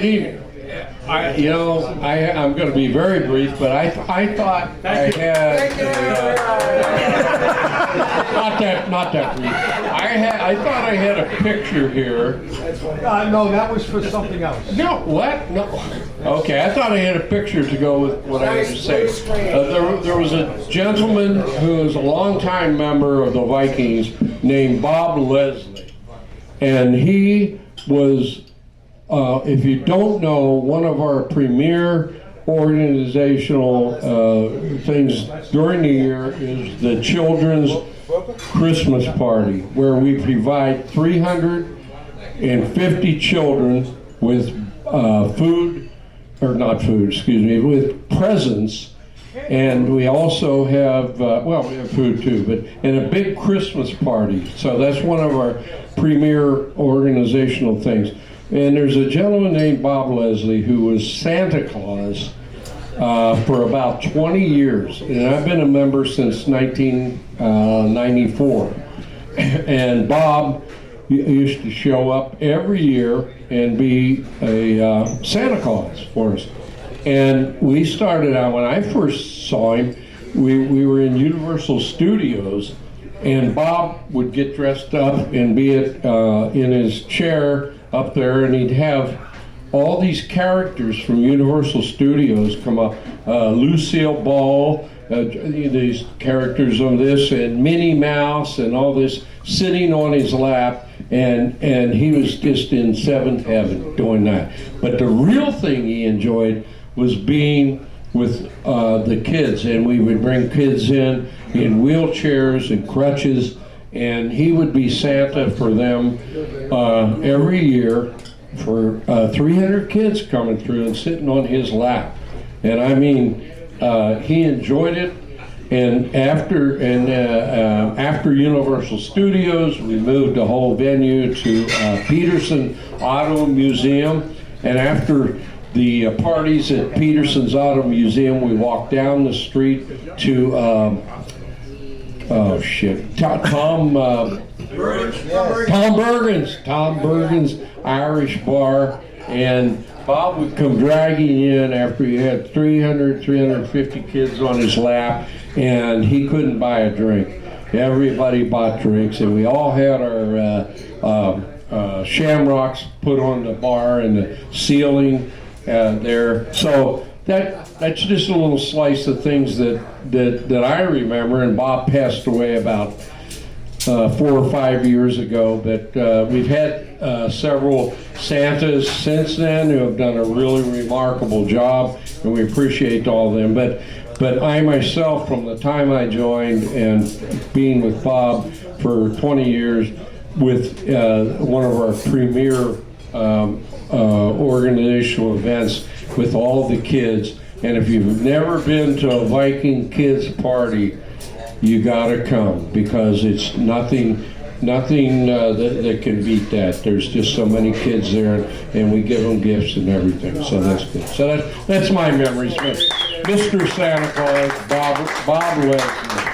good evening. I'm going to be very brief, but I thought I had not that brief. I thought I had a picture here. No, that was for something else. No, what? No. Okay, I thought I had a picture to go with what I had to say. There was a gentleman who was a longtime member of the Vikings named Bob Leslie, and he was, if you don't know, one of our premier organizational things during the year is the Children's Christmas Party, where we provide 350 children with with presents, and we also have, we have food too, and a big Christmas party. So that's one of our premier organizational things. And there's a gentleman named Bob Leslie who was Santa Claus for about 20 years, and I've been a member since 1994. And Bob used to show up every year and be a Santa Claus for us. And we started out, when I first saw him, we were in Universal Studios, and Bob would get dressed up and be in his chair up there, and he'd have all these characters from Universal Studios come up. Lucille Ball, these characters on this, and Minnie Mouse, and all this sitting on his lap, and he was just in seventh heaven doing that. But the real thing he enjoyed was being with the kids, and we would bring kids in wheelchairs and crutches, and he would be Santa for them every year for 300 kids coming through and sitting on his lap. And I mean, he enjoyed it. And after Universal Studios, we moved the whole venue to Peterson Auto Museum. And after the parties at Peterson's Auto Museum, we walked down the street to Tom Bergen's Irish Bar, and Bob would come dragging in after he had 350 kids on his lap, and he couldn't buy a drink. Everybody bought drinks, and we all had our shamrocks put on the bar and the ceiling there. So that's just a little slice of things that I remember. And Bob passed away about 4 or 5 years ago, but we've had several Santas since then who have done a really remarkable job, and we appreciate all of them. But I myself, from the time I joined and being with Bob for 20 years, with one of our premier organizational events with all the kids, and if you've never been to a Viking kids party, you gotta come, because it's nothing that can beat that. There's just so many kids there, and we give them gifts and everything, so that's good. So that's my memories. Mr. Santa Claus, Bob Leslie.